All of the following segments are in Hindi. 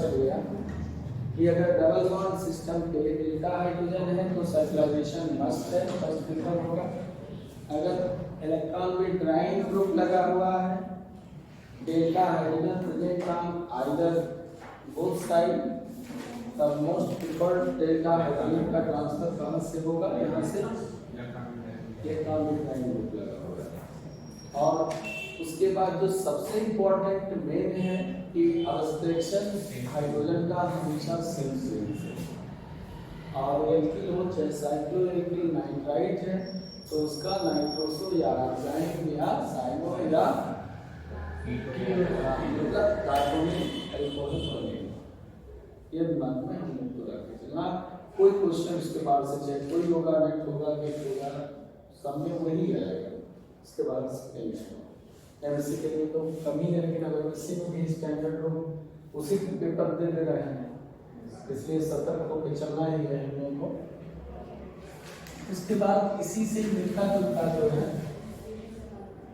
चल गया कि अगर डबल बॉन्ड सिस्टम पे डेल्टा हाइड्रोजन है तो साइक्लाइजेशन मस्ट है, फर्स्ट प्रेफर होगा। अगर इलेक्ट्रॉन में ट्राइन ग्रुप लगा हुआ है, delta hydrogen present on either both side, तब मोस्ट प्रिफर्ड डेल्टा हाइड्रोजन का ट्रांसफर कहां से होगा? यहाँ से इलेक्ट्रॉन में ट्राइन ग्रुप लगा होगा। और उसके बाद जो सबसे इम्पोर्टेंट मेन है कि अब्स्ट्रैक्शन हाइड्रोजन का हमेशा सेम से, और एल्किल हो चाहे साइक्लोएल्किल नाइट्राइट है तो उसका नाइट्रोसो या एंजाइम या साइनो या मतलब कार्बोनिक अल्कोहल बनेगा। ये दिमाग में हम लोग को रख के चलना। कोई क्वेश्चन इसके बाद से चाहे कोई होगा, नेट होगा, गेट होगा, सब में वही रहेगा। इसके बाद से एमएससी के लिए तो कमी है, लेकिन अगर एमएससी में भी स्टैंडर्ड हो उसी के पेपर दे रहे हैं, इसलिए सतर्क होकर चलना ही है हम लोगों को। इसके बाद इसी से मिलता जुलता जो है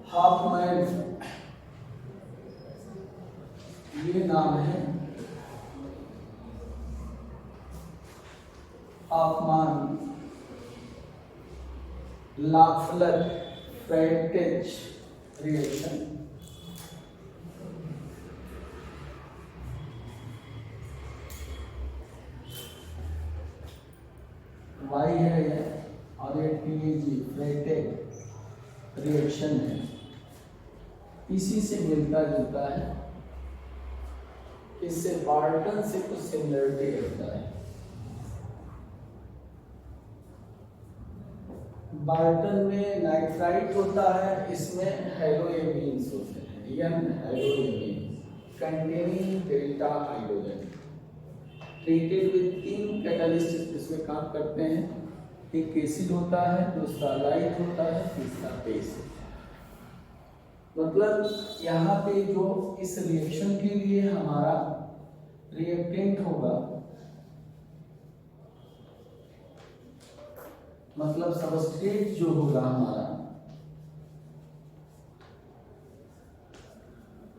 हाफ मैन, ये नाम है हाफमान लाफ्लर फ्रेंटेज रिएक्शन। वाई है ये और ये टीजी फ्रेंटेज रिएक्शन है, इसी से मिलता जुलता है। इससे बार्टन से कुछ सिमिलरिटी रहता है। बार्टन में नाइट्राइट होता है, इसमें हेलोएमीन्स होते हैं, an haloamines containing delta hydrogen, treated with 3 catalyst इसमें काम करते हैं। एक एसिड होता है, दूसरा लाइट होता है, तीसरा बेस। मतलब यहाँ पे जो इस रिएक्शन के लिए हमारा रिएक्टेंट होगा, मतलब सबस्ट्रेट जो होगा हमारा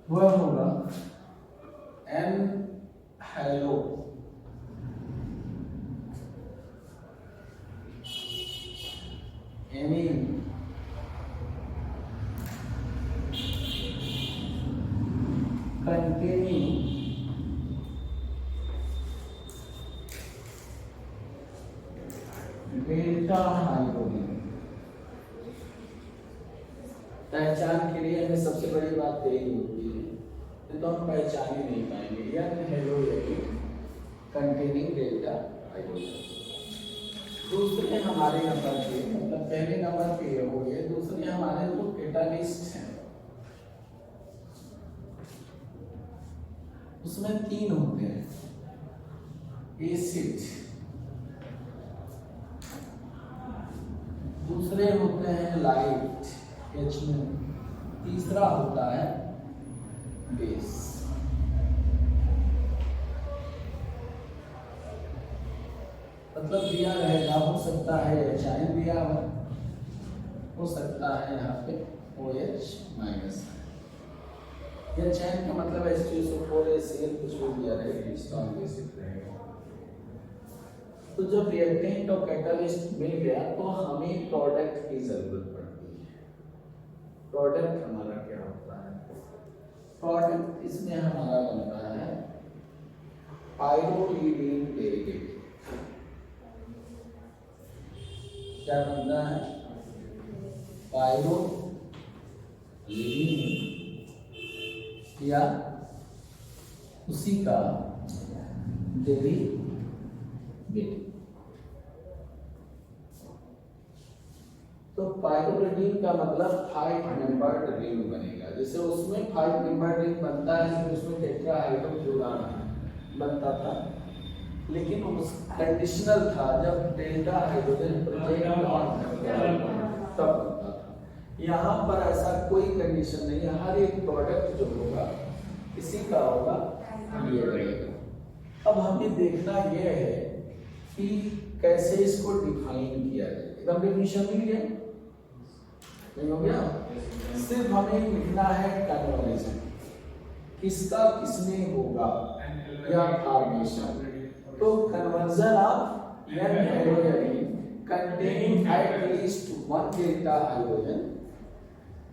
वह होगा N halo amine containing delta hydrogen. पहचान के लिए हमें सबसे बड़ी बात यही होती है, तो हम पहचान ही नहीं पाएंगे। यन हेलो कंटेनिंग डेल्टा हाइड्रोजन। दूसरे हमारे नंबर पे, मतलब पहले नंबर पे ये हो गए, दूसरे हमारे जो कैटालिस्ट हैं उसमें 3 होते हैं। एसिड, दूसरे होते हैं लाइट H2, तीसरा होता है बेस। मतलब दिया रहेगा, हो सकता है एचाइन दिया हो सकता है यहाँ पे OH-। एचाइन का मतलब H2SO4 कुछ भी दिया रहेगा। तो जब रिएक्टेंट और कैटलिस्ट मिल गया तो हमें प्रोडक्ट की जरूरत पड़ती है। प्रोडक्ट हमारा क्या होता है? प्रोडक्ट इसमें हमारा बनता है पाइरोलीडिन डेरिवेटिव। क्या बनता है? पाइरोलीडिन या उसी का डेरिवेटिव। तो पाइरोलीडिन का मतलब 5 मेंबर्ड रिंग बनेगा। जैसे उसमें 5 मेंबर्ड रिंग बनता है, तो उसमें टेट्राहाइड्रोफ्लोरान बनता था, लेकिन उस कंडीशनल था जब डेल्टा हाइड्रोजन प्रेजेंट ऑन तब बनता था। यहाँ पर ऐसा कोई कंडीशन नहीं है, हर एक प्रोडक्ट जो होगा इसी का होगा, ये रहेगा। अब हमें देखना यह है कि कैसे इसको डिफाइन किया जाए। एकदम डेफिनेशन मिल गया, नहीं हो गया? सिर्फ हमें लिखना है कन्वर्जन, किसका किसमें होगा, या फॉर्मेशन। तो conversion of n hydrogen containing at least one delta hydrogen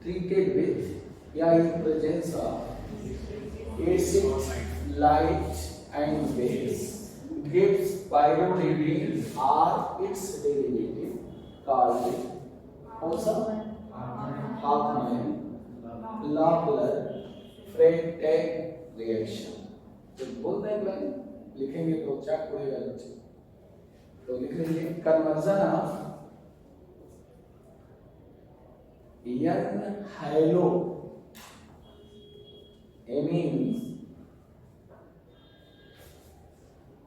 treated with या in presence of acid, light and base gives pyrolytic or its derivative called also Hoffman Lafler Freytag reaction। तो बोल रहे हैं लिखेंगे तो चेक होएगा बच्चे। तो लिख लीजिए conversion of n high-low amines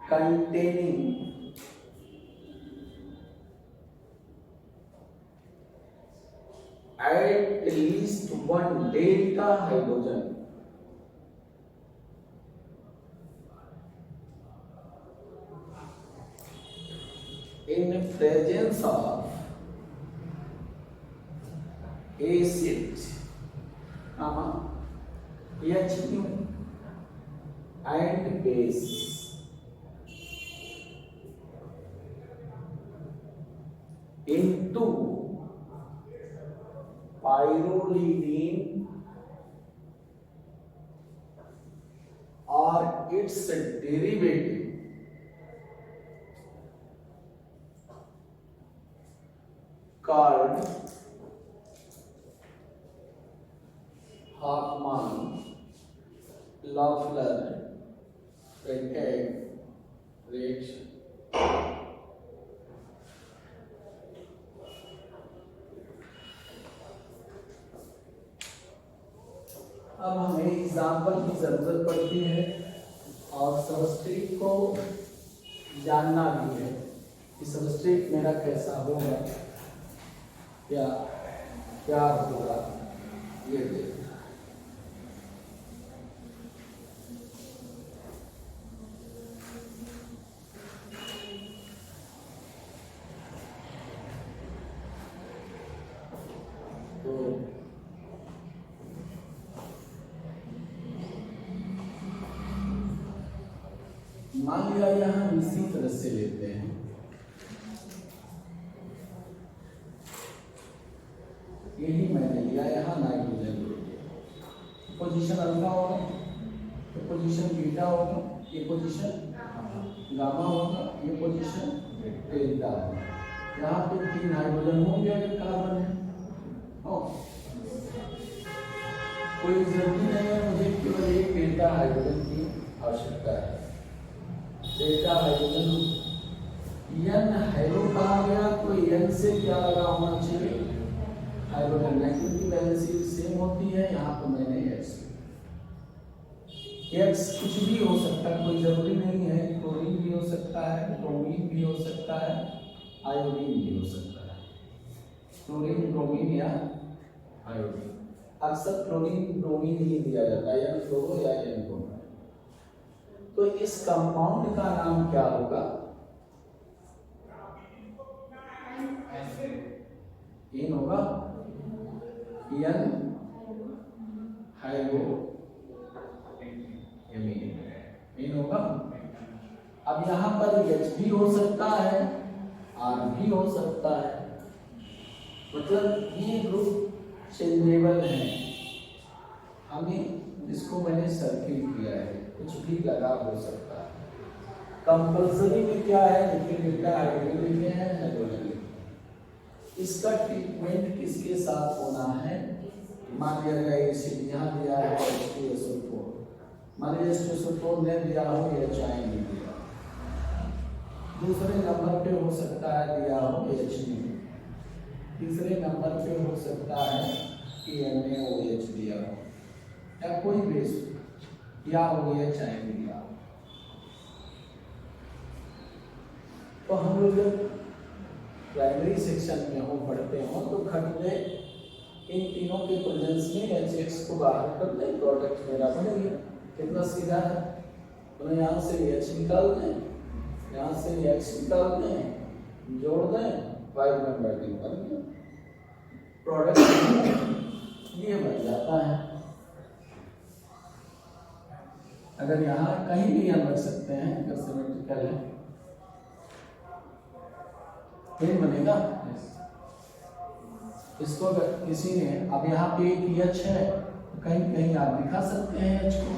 containing at least one delta hydrogen in presence of acid, HU and base into pyroline or its derivative called Hoffman-Lafler Freytag reaction। अब हमें एग्जाम्पल की जरूरत पड़ती है और सबस्ट्रेट को जानना भी है कि सबस्ट्रेट मेरा कैसा होगा, क्या क्या होगा ये देखना। तो मान लिया यहाँ इसी तरह से लेते हैं, यही मैंने लिया यहाँ नाइट्रोजन पोजीशन अल्फा होगा, तो पोजीशन बीटा होगा, ये पोजीशन गामा होगा, ये पोजीशन डेल्टा होगा। यहाँ पे 3 हाइड्रोजन होंगे अगर कार्बन है। कोई जरूरी नहीं है मुझे केवल एक डेल्टा हाइड्रोजन की आवश्यकता है। डेल्टा हाइड्रोजन n हाइड्रो कहा गया तो n से क्या लगा होना चाहिए हाइड्रोजन, क्योंकि वैलेंसी सेम होती है। यहाँ पर मैंने x कुछ भी हो सकता है, कोई जरूरी नहीं है। क्लोरीन भी हो सकता है, ब्रोमीन भी हो सकता है, आयोडीन भी हो सकता है। क्लोरीन, ब्रोमीन या आयोडीन। अक्सर क्लोरीन ब्रोमीन ही दिया जाता है, या फ्लोरो या एल्कोहल। तो इस कंपाउंड का नाम क्या होगा? इन होगा n हाइड्रो इन होगा। अब यहाँ पर H भी हो सकता है, R भी हो सकता है, मतलब ये ग्रुप चेंजेबल है। हमें इसको मैंने सर्किल किया है, कुछ भी लगा हो सकता है। कंपल्सरी में क्या है, लिक्विड हाइड्रोजन लिखे हैं, हाइड्रोजन लिखे। इसका ट्रीटमेंट किसके साथ होना है? मान लिया जाए एसिड यहाँ दिया है H2SO4, मान लीजिए H2SO4 ने दिया हो या चाय नहीं दिया। दूसरे नंबर पे हो सकता है दिया हो H2, तीसरे नंबर पे हो सकता है कि NaOH दिया हो, या कोई बेस या हो गया चाय दिया। तो हम लोग जब प्राइमरी सेक्शन में हो पढ़ते हो तो खंडे इन तीनों के प्रेजेंस में HX को बाहर कर दें, प्रोडक्ट मेरा बन गया। कितना सीधा है, तो यहाँ से H निकाल दें, यहाँ से X निकाल दें, जोड़ दें, 5 नंबर बन गया प्रोडक्ट, ये बन जाता है। अगर यहाँ कहीं भी हम रख सकते हैं, अगर सिमेट्रिकल है प्लेन बनेगा। इसको अगर किसी ने, अब यहाँ पे एक एच है तो कहीं कहीं आप दिखा सकते हैं एच को,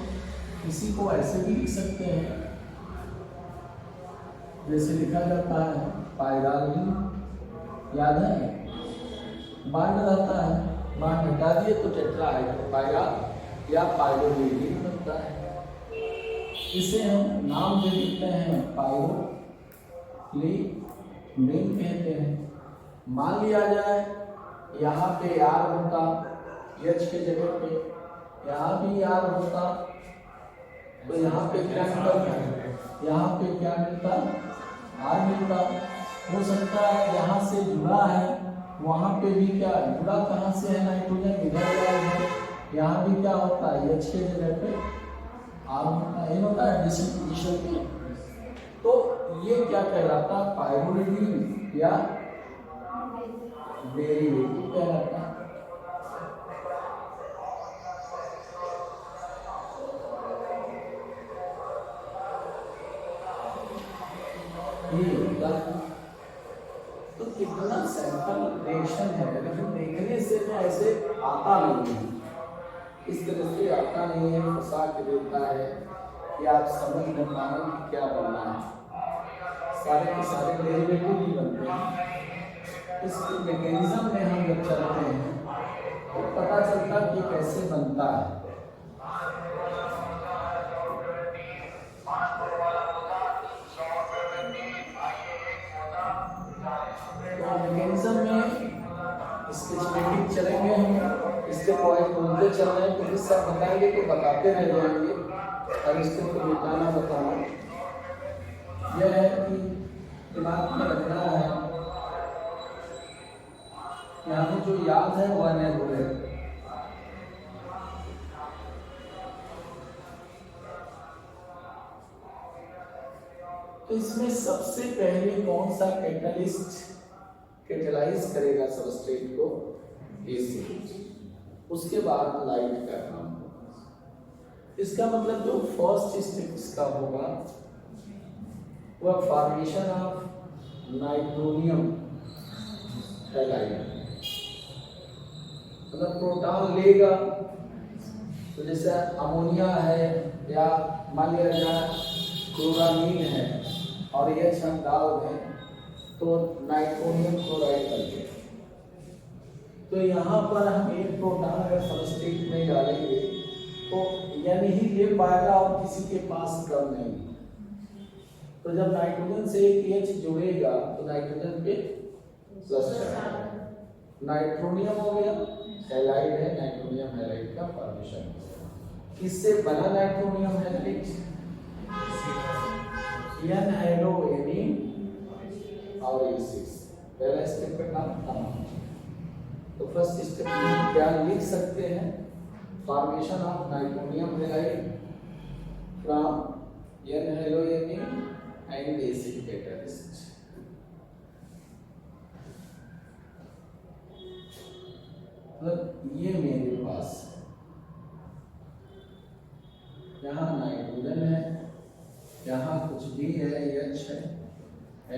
किसी को ऐसे भी लिख सकते हैं जैसे लिखा जाता है पाइरालिन, याद है बांड रहता है, बांड हटा दिए तो टेट्रा पायरा या पाइरोलिन बनता है। इसे हम नाम दे देते हैं पाइरोलिन कहते हैं। मान लिया जाए यहाँ पे यार होता एच के जगह पे, यहाँ भी यार होता तो यहाँ पे क्या मिलता, यहाँ पे क्या मिलता, आर मिलता। हो सकता है यहाँ से जुड़ा है वहाँ पे भी क्या जुड़ा, कहाँ से है नाइट्रोजन इधर है, यहाँ भी क्या होता है एच के जगह पे आर होता है, होता है डिसोसिएशन में। तो ये क्या कहलाता है पाइरोलिन या डेरिवेटिव कहलाता है। तो कितना सैंपल रिएक्शन है, लेकिन देखने से तो ऐसे आता नहीं है, इस तरह से आता नहीं है, फंसा के देता है कि आप समझ न पाए कि क्या बनना है। सारे के सारे डेरिवेटिव ही बनते हैं। इस मैकेनिज्म में हम जब चलते हैं तो पता चलता कि कैसे बनता है। तो मैकेनिज्म में स्कीमेटिक चलेंगे हम, इसके पॉइंट बोलते चल रहे हैं, तो सब बताएंगे तो बताते रह जाएंगे और इसको तो बताना बताना यह है कि दिमाग में रखना है। यहाँ जो याद है वह नहीं बोले। तो इसमें सबसे पहले कौन सा कैटलिस्ट कैटेलाइज करेगा सबस्ट्रेट को, एसिड, उसके बाद लाइट का काम होगा। इसका मतलब जो फर्स्ट स्टेप इसका होगा वह फॉर्मेशन ऑफ नाइट्रोनियम हैलाइड। मतलब प्रोटॉन लेगा तो जैसे अमोनिया है या मान लिया जाए क्लोरामीन है और ये हम डाल दें तो नाइट्रोनियम क्लोराइड बन गया। तो यहाँ पर हम एक प्रोटॉन अगर सबस्ट्रेट में डालेंगे तो यानी ही ले पाएगा और किसी के पास कम नहीं। तो जब नाइट्रोजन से एक एच जुड़ेगा तो नाइट्रोजन पे प्लस जाएगा, नाइट्रोनियम हो गया, हैलाइड है, नाइट्रोनियम हैलाइड का फॉर्मेशन। किससे बना नाइट्रोनियम हैलाइड? NHNO और A6। पहला स्टेप का नाम था। तो फर्स्ट स्टेप में क्या लिख सकते हैं? Formation of nitronium halide from NHNO and acid catalyst। मतलब ये मेरे पास यहाँ नाइट्रोजन है, यहाँ कुछ भी है, H है,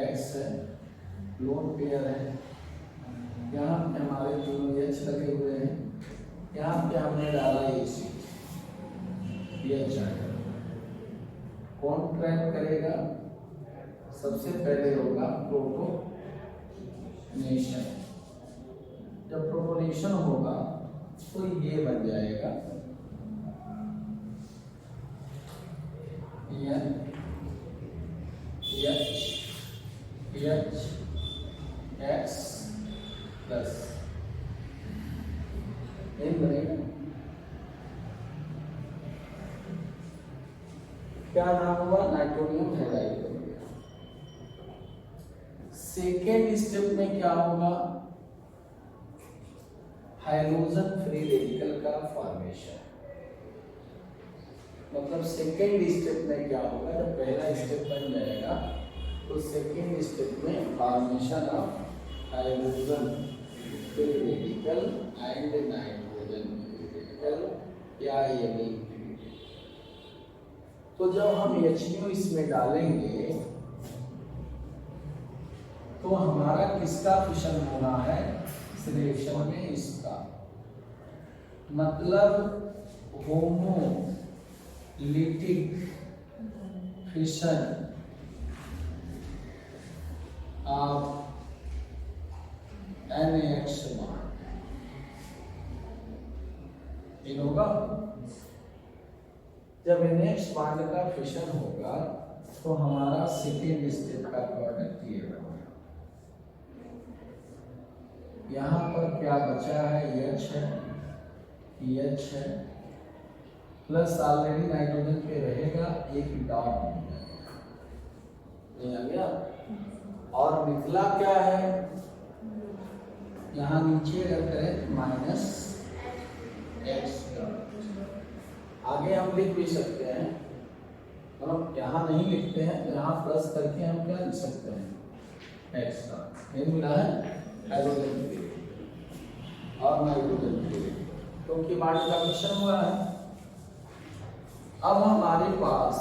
X है, लोन पेयर है, यहाँ पे हमारे दोनों H लगे हुए हैं, यहाँ पे हमने डाला एसिड, H आएगा। कौन ट्रैप करेगा? सबसे पहले होगा प्रोटोनेशन। जब प्रोटोनेशन होगा तो ये बन जाएगा X प्लस बनेगा। क्या नाम हुआ? Nitronium halide. सेकेंड स्टेप में क्या होगा? हाइड्रोजन फ्री रेडिकल का फॉर्मेशन। मतलब सेकेंड स्टेप में क्या होगा? जब पहला स्टेप बन जाएगा तो सेकेंड स्टेप में formation of hydrogen free radical and nitrogen free radical या तो जब हम HNO इसमें डालेंगे तो हमारा किसका फिशन होना है इस रिएक्शन में? इसका मतलब होमोलिटिक फिशन ऑफ NaH इन होगा। जब NaH बॉन्ड का फिशन होगा तो हमारा सेकेंड स्टेप का प्रोडक्ट ये बनेगा। यहाँ पर क्या बचा है? H है, H है, प्लस ऑलरेडी नाइट्रोजन पे रहेगा एक डॉट नहीं आ गया। और निकला क्या है? यहाँ नीचे अगर करें तो -X आगे हम लिख भी सकते हैं, मतलब यहाँ नहीं लिखते हैं तो यहाँ प्लस करके हम क्या लिख सकते हैं? X का ये मिला है हाइड्रोजन फ्री और नाइट्रोजन फ्री क्योंकि बॉन्ड का मिश्रण हुआ है। अब हमारे पास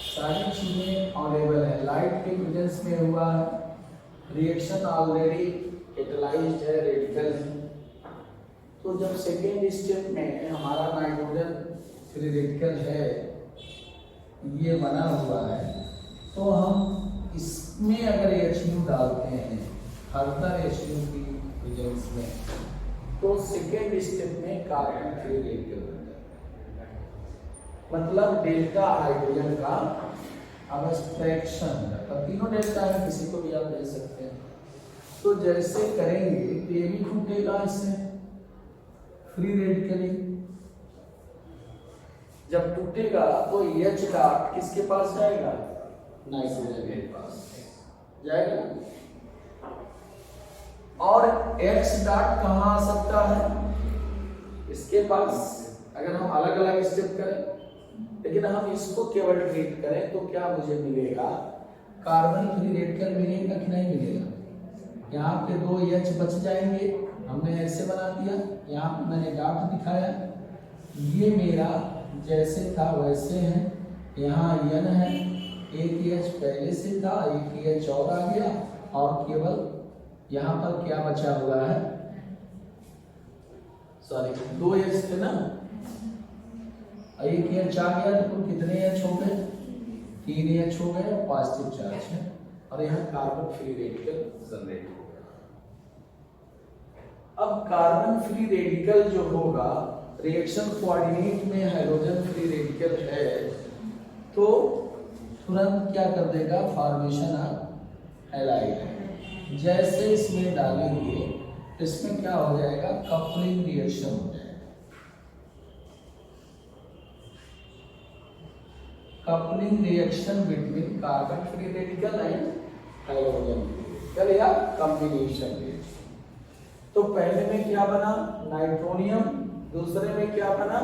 सारी चीजें अवेलेबल है, लाइट के प्रेजेंस में हुआ है, रिएक्शन ऑलरेडी कैटालाइज्ड है, रेडिकल है। तो जब सेकेंड स्टेप में हमारा नाइट्रोजन फ्री रेडिकल है, ये बना हुआ है, तो हम इसमें अगर HNO डालते हैं फर्दर HNO की प्रेजेंस में, तो सेकेंड स्टेप में कार्बन फ्री रेडिकल बनता है, मतलब डेल्टा हाइड्रोजन का अब्स्ट्रैक्शन। तीनों डेल्टा है, किसी को भी आप दे सकते हैं। तो जैसे करेंगे तो ये भी टूटेगा इससे फ्री रेडिकली। जब टूटेगा तो H डॉट किसके पास जाएगा? नाइट्रोजन के पास जाएगा। और X डॉट कहाँ आ सकता है? इसके पास। अगर हम अलग अलग स्टेप करें, लेकिन हम इसको केवल ट्रीट करें तो क्या मुझे मिलेगा? कार्बन फ्री रेडिकल मिलेगा कि नहीं मिलेगा? यहाँ पे 2 H बच जाएंगे, हमने ऐसे बना दिया, यहाँ पे मैंने डॉट दिखाया, ये मेरा जैसे था वैसे है। यहाँ N है, एक H पहले से था, एक H और आ गया, और केवल यहाँ पर क्या बचा हुआ है? सॉरी 2 H थे ना, एक H आ गया तो कितने H हो गए? 3 H हो गए, पॉजिटिव चार्ज है, और यहाँ कार्बन फ्री रेडिकल जनरेट हो गया। अब कार्बन फ्री रेडिकल जो होगा, रिएक्शन कोऑर्डिनेट में हाइड्रोजन फ्री रेडिकल है, तो तुरंत क्या कर देगा? Formation of halide. जैसे इसमें डालेंगे इसमें क्या हो जाएगा? कपलिंग रिएक्शन हो जाएगा। Coupling reaction between carbon free radical and hydrogen free radical या कॉम्बिनेशन रिएक्शन। तो पहले में क्या बना? नाइट्रोनियम, दूसरे में क्या बना?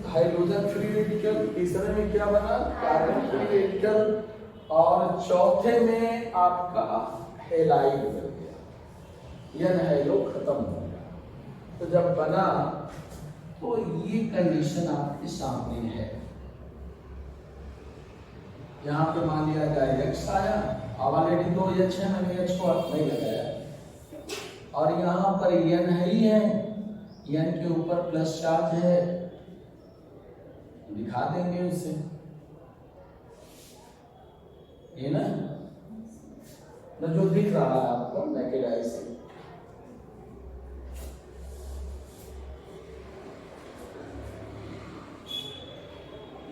हाइड्रोजन फ्री रेडिकल, तीसरे में क्या बना? कार्बन फ्री रेडिकल, और चौथे में आपका हैलाइड बन गया, यह हैलो खत्म हो गया। तो जब बना तो ये कंडीशन आपके सामने है। यहाँ पे मान लिया जाए X आया, अब ऑलरेडी 2 H है, मैंने H को नहीं लगाया, और यहाँ पर N है ही है, N के ऊपर प्लस चार्ज है, दिखा देंगे उसे, ये ना जो दिख रहा है आपको नेकेड आई से।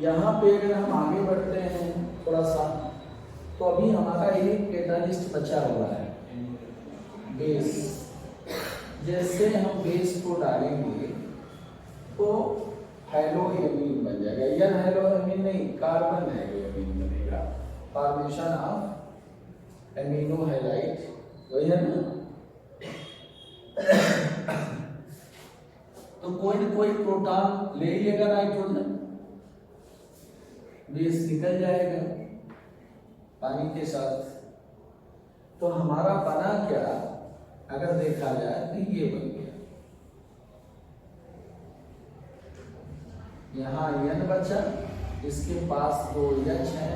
यहाँ पे अगर हम आगे बढ़ते हैं थोड़ा सा, तो अभी हमारा एक कैटालिस्ट बचा हुआ है, बेस। जैसे हम बेस को डालेंगे तो हेलोएमीन बन जाएगा, या हेलोएमीन नहीं, कार्बन हेलोएमीन बनेगा, फॉर्मेशन ऑफ एमिनो हैलाइड, वही है ना। तो कोई न कोई प्रोटॉन ले लेगा नाइट्रोजन, बेस निकल जाएगा पानी के साथ। तो हमारा बना क्या? अगर देखा जाए तो ये बन गया, यहाँ n बचा, इसके पास 2 h है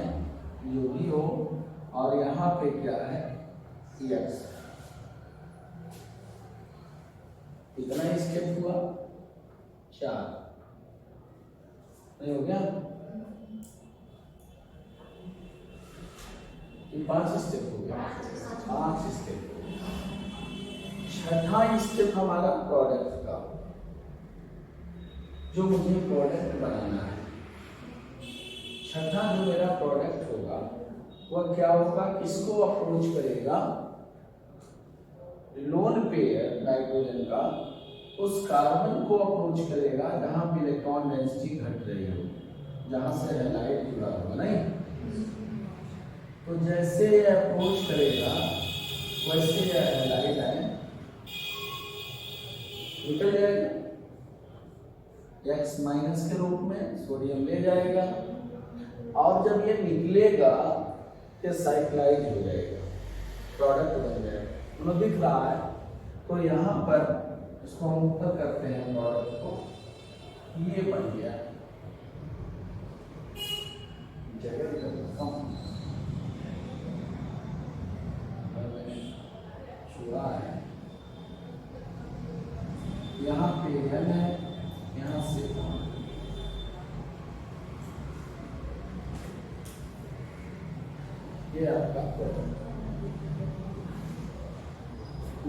जो भी हो, और यहाँ पे क्या है x। कितना स्टेप हुआ? 4 नहीं हो गया? ये 5 स्टेप हो गया, 5 स्टेप हो गया। छठा स्टेप हमारा प्रोडक्ट का, जो मुझे प्रोडक्ट बनाना है। छठा जो मेरा प्रोडक्ट होगा वह क्या होगा? किसको अप्रोच करेगा? लोन पेयर नाइट्रोजन का उस कार्बन को अप्रोच करेगा जहां पे इलेक्ट्रॉन डेंसिटी घट रही हो, जहां से हैलाइड जुड़ा होगा। नहीं तो जैसे ये अप्रोच करेगा वैसे ये हैलाइड है निकल जाएगा, X माइनस के रूप में सोडियम ले जाएगा, और जब ये निकलेगा ये साइक्लाइज हो जाएगा, प्रोडक्ट बन जाएगा। तुम्हें दिख रहा है? तो यहाँ पर इसको हम ऊपर करते हैं प्रोडक्ट को, ये बन गया जगह कम छुआ है, यहाँ पे n है, यहाँ से ये आपका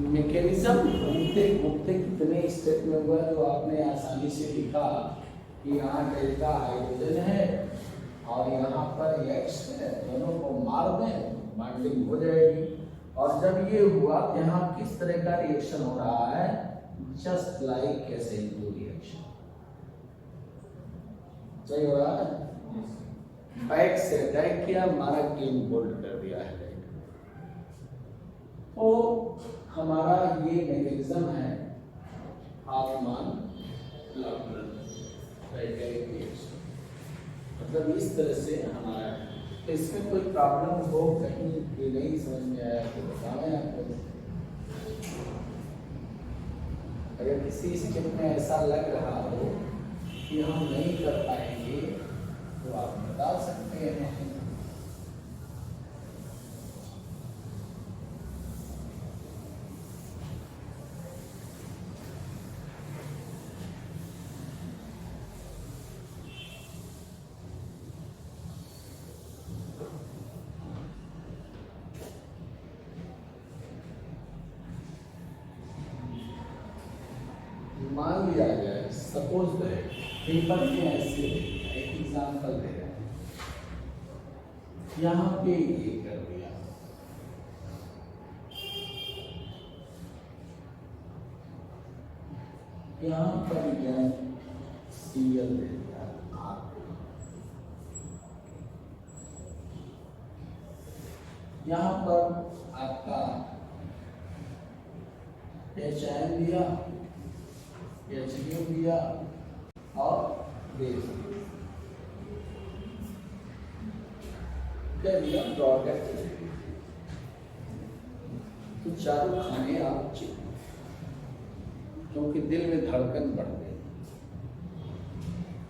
मैकेनिज्म घूमते घूमते कितने स्टेप में हुआ जो आपने आसानी से लिखा कि यहाँ डेल्टा हाइड्रोजन है और यहाँ पर X है, दोनों को मार दें बॉन्डिंग हो जाएगी। और जब ये हुआ तो यहाँ किस तरह का रिएक्शन हो रहा है? Just like SN2 reaction. सही हो रहा है? बैक से अटैक किया, मारा, क्लीन बोल्ड कर दिया है। तो हमारा ये मैकेनिज्म है हाफमान रिएक्शन, मतलब इस तरह से हमारा। इसमें कोई प्रॉब्लम हो कहीं ये नहीं समझ में आया तो बताएं आपको। अगर किसी स्टेप में ऐसा लग रहा हो कि हम नहीं कर पाएंगे तो आप बता सकते हैं। मान लिया जाए, सपोज दैट पेपर में ऐसे एक एग्जांपल दे रहे हैं, यहाँ पे ये कर दिया, यहाँ पर यह Cl दे दिया, यहाँ पर आपका HN दिया, HU दिया और बेस दिया, प्रोडक्ट। तो चारों खाने आप क्योंकि दिल में धड़कन बढ़ गई,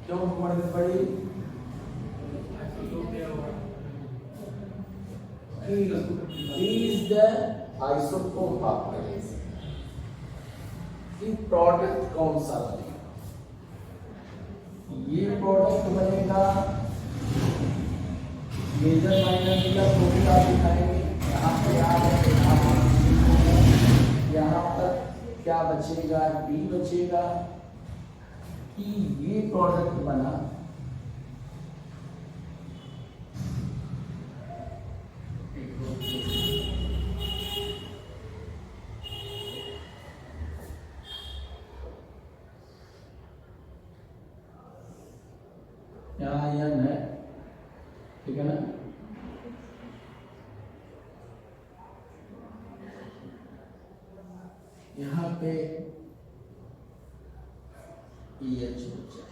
क्यों बढ़ी? Is the isotope आपका प्रोडक्ट कौन सा बनेगा? ये प्रोडक्ट बनेगा, मेजर माइनर का तो भी आप दिखाएंगे। यहाँ पे यहाँ पर क्या बचेगा? डी बचेगा कि ये प्रोडक्ट बना यहाँ n है, ठीक है ना? यहाँ पे EH बचा,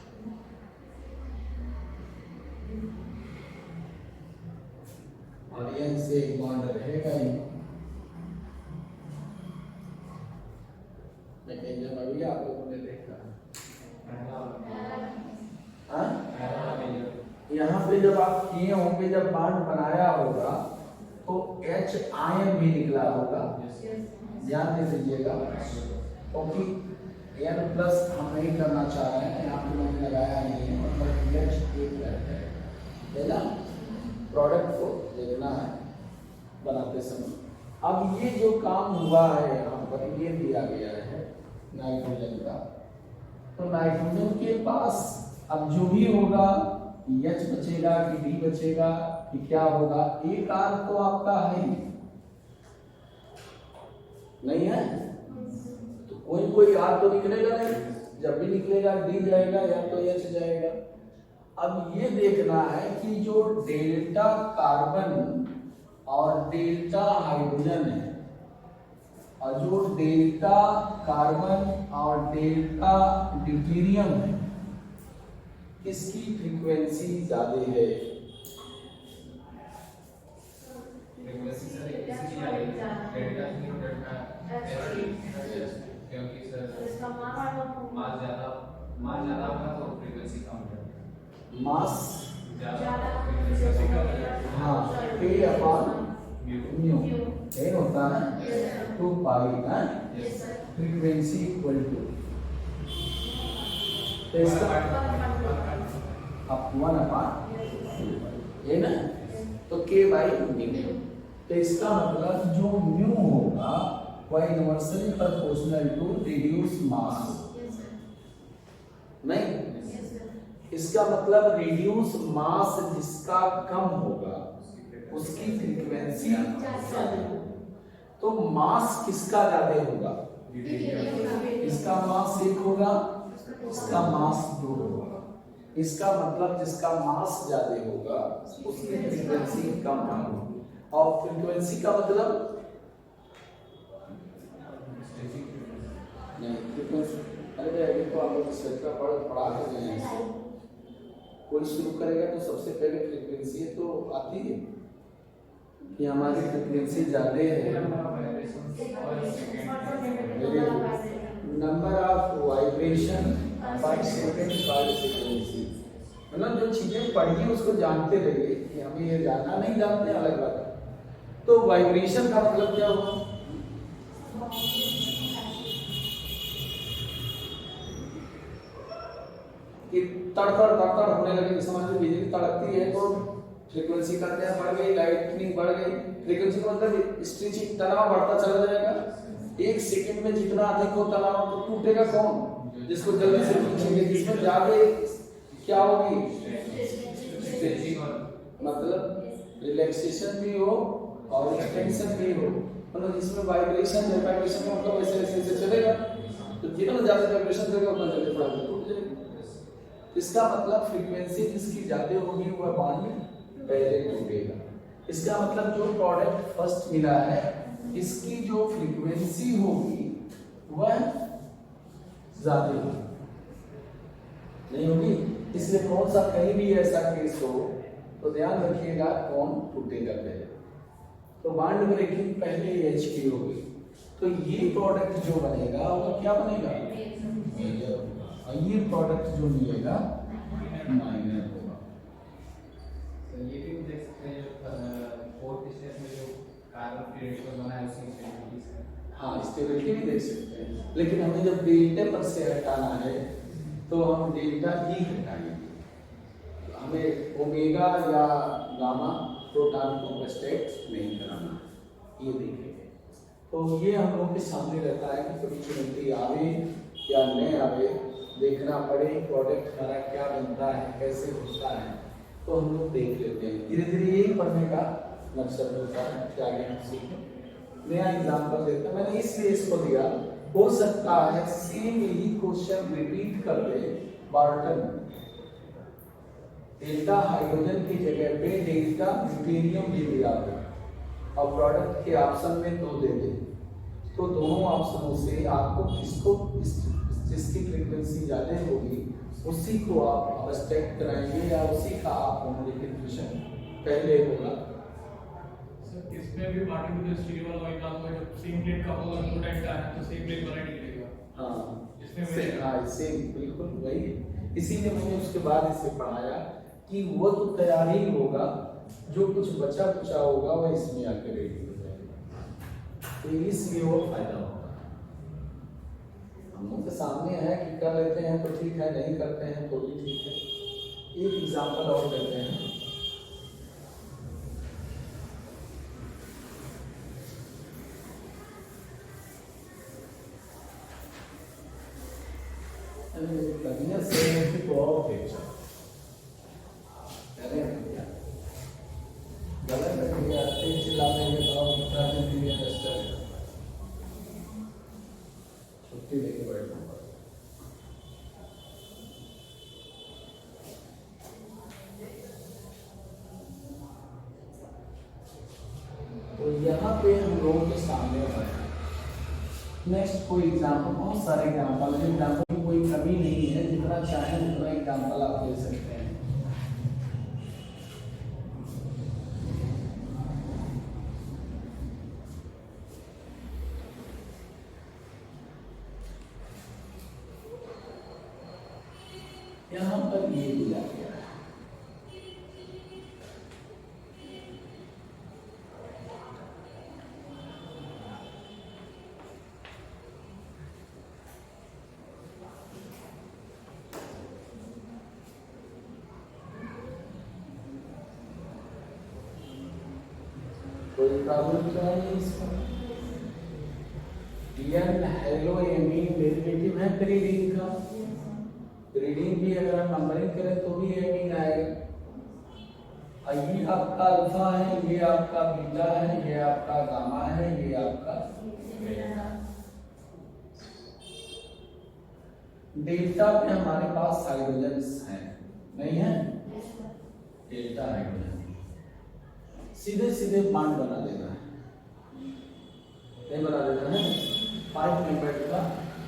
और n से एक बॉन्ड रहेगा ही। लेकिन जब अभी आप लोगों ने देखा हाँ? यहाँ पे जब आप किए होंगे, जब बॉन्ड बनाया होगा तो H आयन भी निकला होगा, ध्यान दे दीजिएगा, क्योंकि N प्लस हम नहीं करना चाह रहे हैं, यहाँ पे मैंने लगाया नहीं है, मतलब H एक रहता है ना, प्रोडक्ट को देखना है बनाते समय। अब ये जो काम हुआ है यहाँ पर, ये दिया गया है नाइट्रोजन का, तो नाइट्रोजन के पास अब जो भी होगा H बचेगा कि D बचेगा कि क्या होगा, एक आर तो आपका है ही नहीं है, तो कोई आर तो निकलेगा नहीं, जब भी निकलेगा D जाएगा या तो H जाएगा। अब ये देखना है कि जो डेल्टा कार्बन और डेल्टा हाइड्रोजन है, और जो डेल्टा कार्बन और डेल्टा ड्यूटेरियम है, किसकी फ्रीक्वेंसी ज्यादा है? क्योंकि सर मास ज्यादा होगा तो फ्रीक्वेंसी कम है। मास ज्यादा हाँ K अपॉन म्यू N होता है 2 पाई है, फ्रीक्वेंसी इक्वल टू अब 1 अपॉन ये ना, तो K बाई म्यू, तो इसका मतलब जो म्यू होगा वह inversely proportional to reduce mass, नहीं, इसका मतलब रिड्यूस मास जिसका कम होगा उसकी फ्रीक्वेंसी ज्यादा, तो मास किसका ज्यादा होगा? इसका मास 1 होगा, इसका मास 2 होगा, इसका मतलब जिसका मास ज्यादा होगा उसकी फ्रीक्वेंसी कम होगी, और फ्रीक्वेंसी का मतलब नहीं, फ्रीक्वेंसी अरे अभी तो आप लोग स्ट्रक्चर पढ़ा के गए हैं, कोई शुरू करेगा तो सबसे पहले फ्रीक्वेंसी तो आती है कि हमारी फ्रीक्वेंसी ज्यादा है, नंबर ऑफ वाइब्रेशन पर सेकंड पर फ्रीक्वेंसी, मतलब जो चीजें पढ़िए उसको जानते रहिए, कि हमें ये जानना नहीं जानते अलग बात है। तो वाइब्रेशन का मतलब क्या हुआ? कि तड़तड़ होने लगे, समझ लो बिजली तड़कती है तो फ्रीक्वेंसी का क्या बढ़ गई, लाइटनिंग बढ़ गई, फ्रीक्वेंसी का मतलब स्ट्रेचिंग तनाव बढ़ता चला जाएगा, 1 सेकंड में जितना अधिक हो तनाव तो टूटेगा कौन? जिसको जल्दी से खींचेंगे, जिसमें ज्यादा क्या होगी स्ट्रेचिंग, मतलब रिलैक्सेशन भी हो और एक्सटेंशन भी हो, मतलब जिसमें वाइब्रेशन है, वाइब्रेशन का मतलब ऐसे ऐसे चलेगा, तो जितना ज्यादा वाइब्रेशन करेगा उतना जल्दी थोड़ा टूट जाएगा। इसका मतलब फ्रीक्वेंसी जिसकी ज्यादा होगी वह बॉन्ड पहले टूटेगा। इसका मतलब जो प्रोडक्ट फर्स्ट मिला है इसकी जो फ्रीक्वेंसी होगी वह ज्यादा होगी, नहीं होगी, इसलिए कौन सा कहीं भी ऐसा केस हो तो ध्यान रखिएगा कौन टूटेगा पहले, तो बॉन्ड ब्रेकिंग पहले H की होगी, तो ये प्रोडक्ट जो बनेगा वो क्या बनेगा? मेजर होगा, और ये प्रोडक्ट जो मिलेगा माइनर होगा। तो ये भी देख सकते हैं फोर्थ स्टेप में जो कार्बन फ्री रेडिकल बना है उसकी स्टेबिलिटी है, हाँ स्टेबिलिटी भी देख सकते हैं, लेकिन हमें जब डेल्टा पर से हटाना है तो हम डेल्टा ही हटाएंगे, हमें ओमेगा या गामा प्रोटॉन को स्टेट नहीं कराना, ये देखेंगे। तो ये हम लोग के सामने रहता है कि कभी चुनौती आवे या नहीं आवे, देखना पड़े प्रोडक्ट हमारा क्या बनता है, कैसे होता है, तो हम लोग देख लेते हैं, धीरे धीरे यही पढ़ने का मकसद होता है कि आगे हम सीखें। नया एग्जाम्पल देता हूं, मैंने इसलिए इसको दिया, हो सकता है सेम यही क्वेश्चन रिपीट कर दे बार्टन, डेल्टा हाइड्रोजन की जगह पे डेल्टा ड्यूटेरियम भी दिया हो और प्रोडक्ट के ऑप्शन में 2 दे दे, तो दोनों ऑप्शनों से आपको किसको जिसकी फ्रीक्वेंसी ज्यादा होगी उसी को आप अब्स्ट्रैक्ट कराएंगे या उसी का आप मॉडिफिकेशन पहले होगा। इसमें भी पार्टिकुलर स्टीरियो वाला वही काम होगा, जब सेम प्लेट का होगा तो टाइप का है तो सेम प्लेट वाला निकलेगा। हाँ इसमें सेम बिल्कुल वही, इसीलिए मैंने उसके बाद इसे पढ़ाया कि वो तो तैयार ही होगा, जो कुछ बचा कुचा होगा वो इसमें आके रेडी हो जाएगा, तो इसलिए वो फायदा होगा। हम लोग के सामने है कि कर लेते हैं तो ठीक है, नहीं करते हैं तो भी ठीक है। एक एग्जांपल और देते हैं। कन्या से को अपेक्षा गलत है, तेज चिल्लाने के तो छुट्टी लेके बैठना पड़ेगा। तो यहाँ पे हम लोगों के सामने नेक्स्ट कोई एग्जाम्पल, बहुत सारे एग्जाम्पल है, एग्जाम्पल की कोई कमी नहीं है, जितना चाहे उतना एग्जाम्पल आप दे सकते हैं। यहाँ पर ये दिया गया है, कोई प्रॉब्लम क्या है इसमें? एन हेलो एमीन डेरिवेटिव है रीडिंग का, रीडिंग भी अगर हम नंबरिंग करें तो भी एमीन आएगा। ये आपका अल्फा है, ये आपका बीटा है, ये आपका गामा है, ये आपका डेल्टा पे हमारे पास हाइड्रोजन्स हैं, नहीं है? डेल्टा हाइड्रोजन सीधे सीधे बॉन्ड बना देना है, नहीं बना देना है, 5 मेंबर का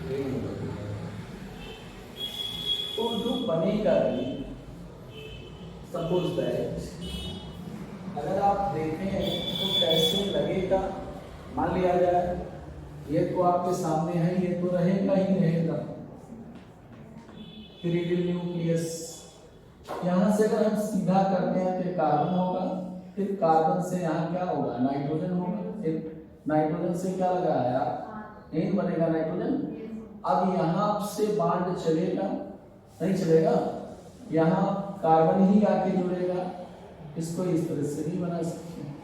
रिंग बना देना है। तो जो बनेगा रिंग, सपोज दैट अगर आप देखें तो कैसे लगेगा, मान लिया जाए ये तो आपके सामने है, ये तो रहेगा ही रहेगा, ट्रिपल न्यूक्लियस। यहाँ से अगर हम सीधा करते हैं तो कार्बन होगा, फिर कार्बन से यहाँ क्या होगा, नाइट्रोजन होगा, फिर नाइट्रोजन से क्या लगाया, एन बनेगा नाइट्रोजन। अब यहाँ से बॉन्ड चलेगा, नहीं चलेगा, यहाँ कार्बन ही आके जुड़ेगा, इसको इस तरह से भी बना सकते हैं,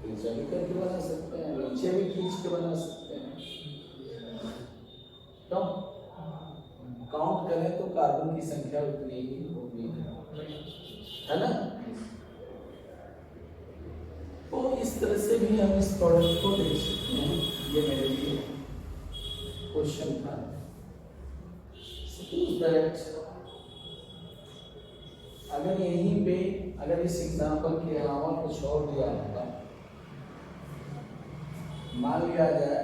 नीचे भी करके बना सकते हैं, नीचे भी खींच के बना सकते हैं। तो काउंट करें तो कार्बन की संख्या उतनी ही होगी, है ना? तो इस तरह से भी हम इस प्रोडक्ट को देख सकते हैं। ये मेरे लिए क्वेश्चन था। सपोज दैट अगर यहीं पे अगर इस एग्जांपल के अलावा कुछ और दिया होता, मान लिया जाए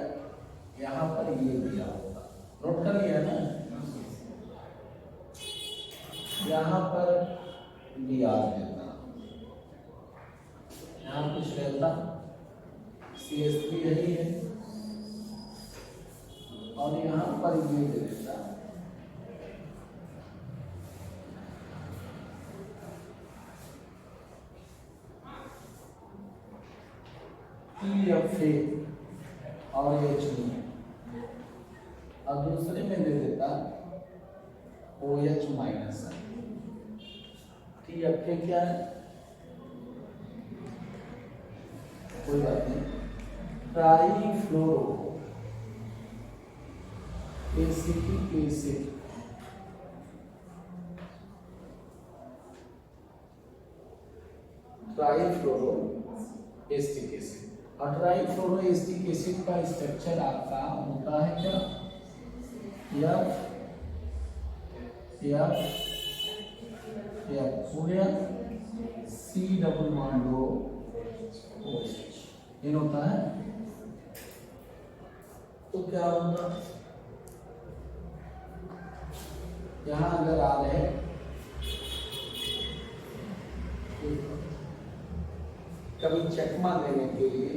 यहाँ पर ये दिया होता, नोट कर लिया ना, यहाँ पर Br देता, यहाँ कुछ रहता, CH3 यही है, और यहाँ पर ये दे देता, TFA और H2, अब दूसरे में दे देता OH माइनस। TFA क्या है, कोई बात नहीं, trifluoro acetic acid, trifluoro acetic acid. और ट्राईफ्लोरो एसिटिक एसिड का स्ट्रक्चर आपका होता है क्या, या हो गया C डबल बॉन्ड OH, इन होता है। तो क्या होगा, यहाँ अगर आ रहे कभी चकमा देने के लिए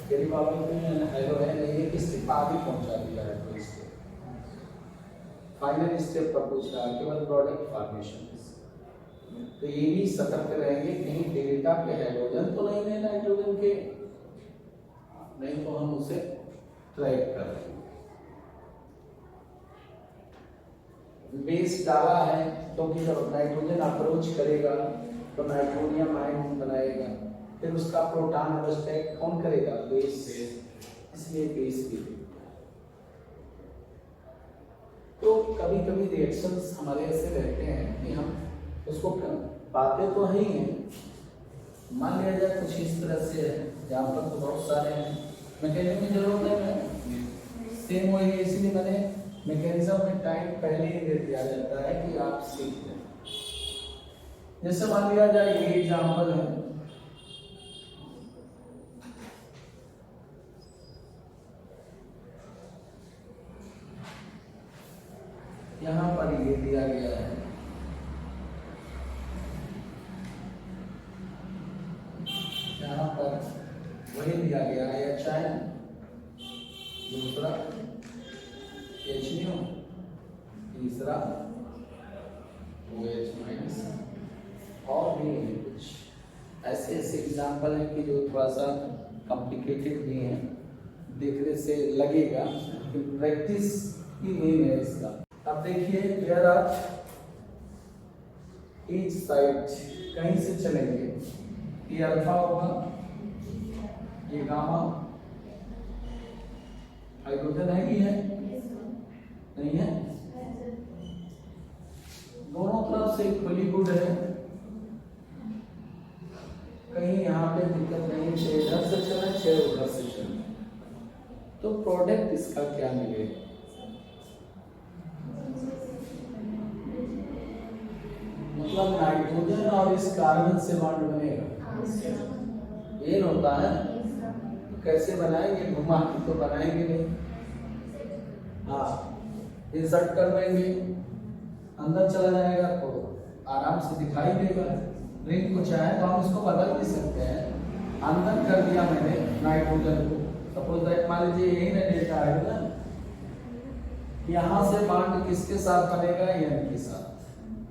गरीब आदमी को हेलो है नहीं है, किससे आगे पहुंचा दिया है, तो इसको फाइनल स्टेप का पूछ रहा है, केवल प्रोडक्ट फॉर्मेशन। तो ये भी सतर्क रहेंगे कहीं डेल्टा पे हाइड्रोजन तो नहीं है नाइट्रोजन के, नहीं तो हम उसे ट्रैक कर रहे हैं। बेस डाला है क्योंकि जब नाइट्रोजन अप्रोच करेगा तो नाइट्रोनियम आयन बनाएगा, फिर उसका प्रोटॉन अवस्था कौन करेगा? बेस। इसलिए बेस भी। तो कभी कभी रिएक्शंस हमारे ऐसे रहते हैं कि हम उसको पाते तो है ही हैं, मान लिया जाए कुछ इस तरह से है, यहाँ पर तो बहुत सारे हैं, मैकेनिज्म की जरूरत है, सेम वही है, इसीलिए मैंने मैकेनिज्म में टाइम पहले ही दे दिया जाता है कि आप सीख लें। जैसे मान लिया जाए ये एग्जाम्पल है, यहाँ पर ये दिया गया है, यहाँ पर वही दिया गया है HN, दूसरा HNO, तीसरा OH- और भी है कुछ ऐसे ऐसे एग्जाम्पल हैं कि जो थोड़ा सा कॉम्प्लिकेटेड भी हैं, देखने से लगेगा कि प्रैक्टिस ही मेन है इसका। अब देखिए देयर आर ईच साइड कहीं से चलेंगे, ये अल्फा होगा, ये गामा, हाइड्रोजन है कि है? नहीं है, दोनों तरफ से इक्वली गुड है, कहीं यहाँ पे दिक्कत नहीं, 6 इधर से चले 6 उधर से चले, तो प्रोडक्ट इसका क्या मिलेगा? मतलब नाइट्रोजन और इस कार्बन से बॉन्ड बनेगा, ये होता है, तो कैसे बनाएंगे? घुमा के तो बनाएंगे नहीं, हाँ इंसर्ट कर देंगे, अंदर चला जाएगा तो आराम से दिखाई देगा। रिंग को चाहे तो हम इसको बदल भी सकते हैं, अंदर कर दिया मैंने नाइट्रोजन को, सपोज दैट मान लीजिए यही ना डेल्टा हाइड्रोजन, यहाँ से बॉन्ड किसके साथ बनेगा? एन के साथ,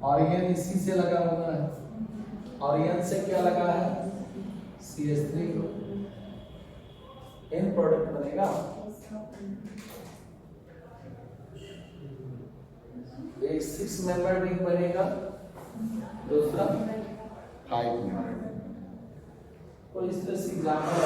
और एन इसी से लगा हुआ है, और एन से क्या लगा है? CH3 एन प्रोडक्ट बनेगा, एक 6 मेंबर रिंग बनेगा, दूसरा 5 मेंबर। तो इस तरह से एग्जाम्पल